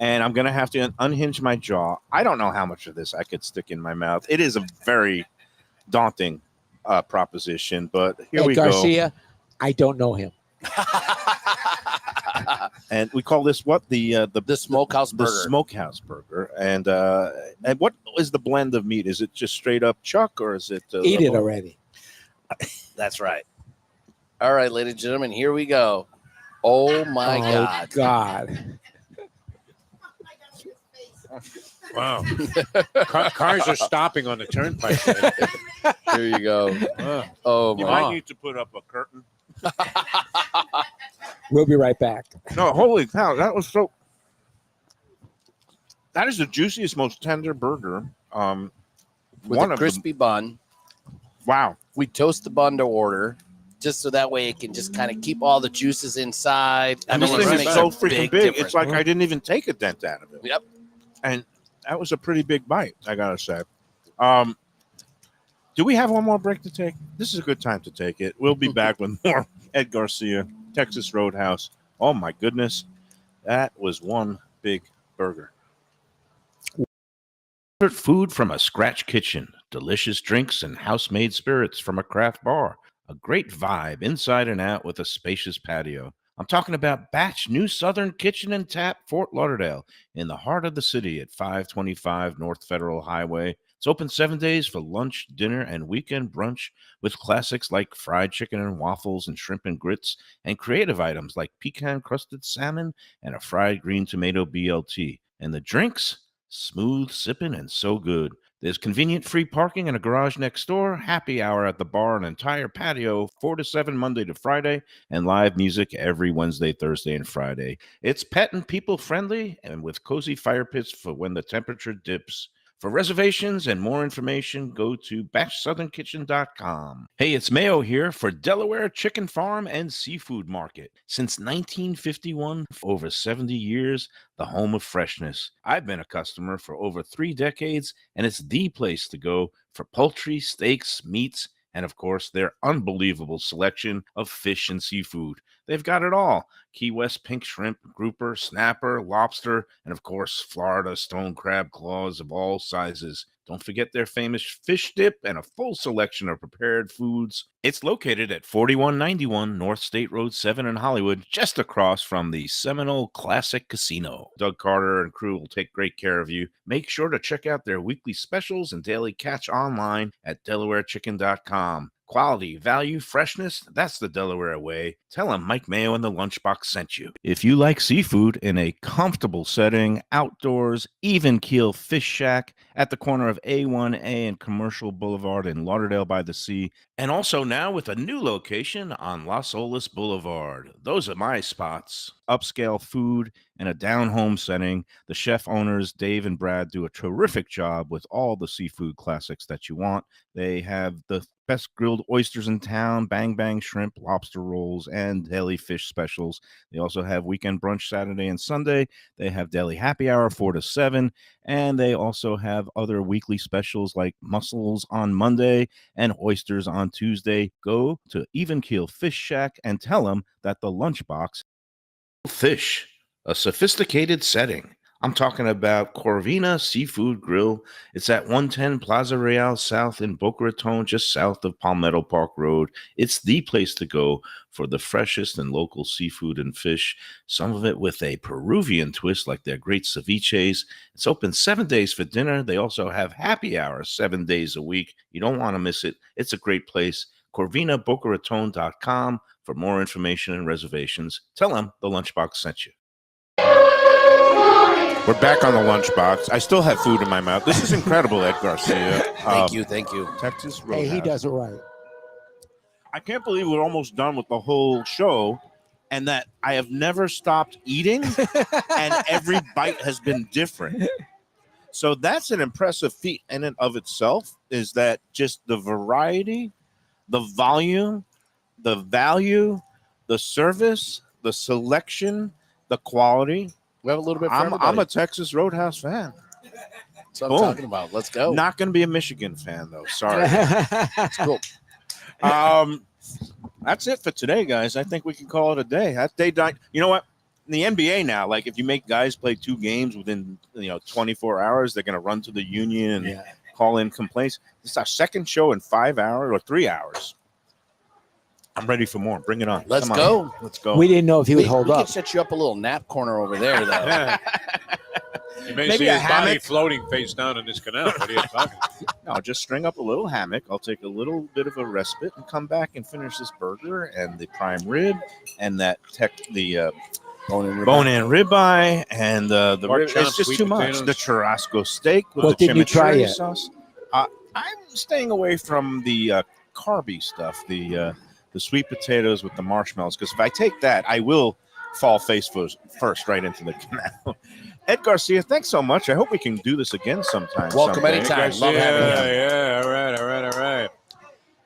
And I'm going to have to unhinge my jaw. I don't know how much of this I could stick in my mouth. It is a very daunting proposition, but here Ed we go. Garcia, I don't know him. And we call this what? The Smokehouse the burger. smokehouse burger. And what is the blend of meat? Is it just straight up chuck or is it Eat it already. That's right. All right, ladies and gentlemen, here we go. Oh my Oh, God. God. Oh my God, look at his face. Wow. Cars are stopping on the turnpike. Here you go. Oh You my! might need to put up a curtain. We'll be right back. No, holy cow, that was so. That is the juiciest, most tender burger. With One a of crispy bun. Wow. We toast the bun to order, just so that way it can just kind of keep all the juices inside. And this it thing is makes so a freaking big. difference. It's like I didn't even take a dent out of it. Yep. And that was a pretty big bite, I gotta say. Do we have one more break to take? This is a good time to take it. We'll be back with more Ed Garcia, Texas Roadhouse. Oh my goodness, that was one big burger. Food from a scratch kitchen, delicious drinks and house-made spirits from a craft bar. A great vibe inside and out with a spacious patio. I'm talking about Batch New Southern Kitchen and Tap, Fort Lauderdale, in the heart of the city at 525 North Federal Highway. It's open 7 days for lunch, dinner, and weekend brunch with classics like fried chicken and waffles and shrimp and grits, and creative items like pecan-crusted salmon and a fried green tomato BLT. And the drinks? Smooth sipping and so good. There's convenient free parking and a garage next door, happy hour at the bar, an entire patio, 4 to 7 Monday to Friday, and live music every Wednesday, Thursday, and Friday. It's pet and people friendly and with cozy fire pits for when the temperature dips. For reservations and more information, go to batchsouthernkitchen.com. Hey, it's Mayo here for Delaware Chicken Farm and Seafood Market. Since 1951, for over 70 years, the home of freshness. I've been a customer for over 3 decades, and it's the place to go for poultry, steaks, meats, and of course, their unbelievable selection of fish and seafood. They've got it all. Key West pink shrimp, grouper, snapper, lobster, and of course, Florida stone crab claws of all sizes. Don't forget their famous fish dip and a full selection of prepared foods. It's located at 4191 North State Road 7 in Hollywood, just across from the Seminole Classic Casino. Doug Carter and crew will take great care of you. Make sure to check out their weekly specials and daily catch online at DelawareChicken.com. Quality, value, freshness, that's the Delaware way. Tell them Mike Mayo and the Lunchbox sent you. If you like seafood in a comfortable setting, outdoors, even keel fish shack at the corner of A1A and Commercial Boulevard in Lauderdale by the Sea, and also now with a new location on Las Olas Boulevard. Those are my spots. Upscale food in a down-home setting. The chef owners, Dave and Brad, do a terrific job with all the seafood classics that you want. They have the best grilled oysters in town, bang bang shrimp, lobster rolls, and deli fish specials. They also have weekend brunch Saturday and Sunday. They have deli happy hour 4 to 7, and they also have other weekly specials like mussels on Monday and oysters on Tuesday. Go to Even Keel Fish Shack and tell them that the Lunchbox Fish, a sophisticated setting. I'm talking about Corvina Seafood Grill. It's at 110 Plaza Real South in Boca Raton, just south of Palmetto Park Road. It's the place to go for the freshest and local seafood and fish, some of it with a Peruvian twist like their great ceviches. It's open 7 days for dinner. They also have happy hour 7 days a week. You don't want to miss it. It's a great place. CorvinaBocaRaton.com for more information and reservations. Tell them the Lunchbox sent you. We're back on the Lunchbox. I still have food in my mouth. This is incredible, Ed Garcia. Thank you, thank you. Texas Roadhouse. Hey, he does it right. I can't believe we're almost done with the whole show and that I have never stopped eating and every bite has been different. So that's an impressive feat in and of itself, is that just the variety, the volume, the value, the service, the selection, the quality. We have a little bit for I'm everybody. a Texas Roadhouse fan. That's what I'm talking about. Let's go. Not going to be a Michigan fan, though. Sorry. It's cool. That's it for today, guys. I think we can call it a day. That day died. You know what? In the NBA now, like if you make guys play 2 games within 24 hours, they're going to run to the union and call in complaints. This is our second show in 5 hours or 3 hours. I'm ready for more. Bring it on. Let's Come go. on. Let's go. We didn't know if he would hold we up. can set you up a little nap corner over there, though. Yeah. You may Maybe see a his body hammock. floating face down in this canal. What are you talking about? No, just string up a little hammock. I'll take a little bit of a respite and come back and finish this burger and the prime rib and the bone-in ribeye, and the Pork rib. chops, It's just sweet too much. potatoes. The churrasco steak with What the didn't you try chimichurri yet? sauce. I'm staying away from the carby stuff, the sweet potatoes with the marshmallows, because if I take that, I will fall face first right into the canal. Ed Garcia, thanks so much. I hope we can do this again sometime. Welcome someday. anytime. Love having you. Yeah, all right.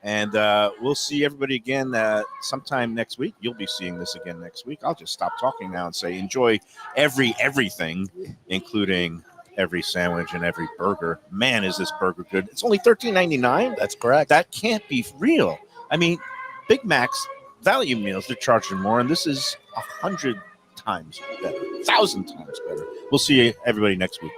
And we'll see everybody again sometime next week. You'll be seeing this again next week. I'll just stop talking now and say enjoy everything, including every sandwich and every burger. Man, is this burger good. It's only $13.99. That's correct. That can't be real. I mean, Big Macs, value meals, they're charging more, and this is 100 times better, 1,000 times better. We'll see everybody next week.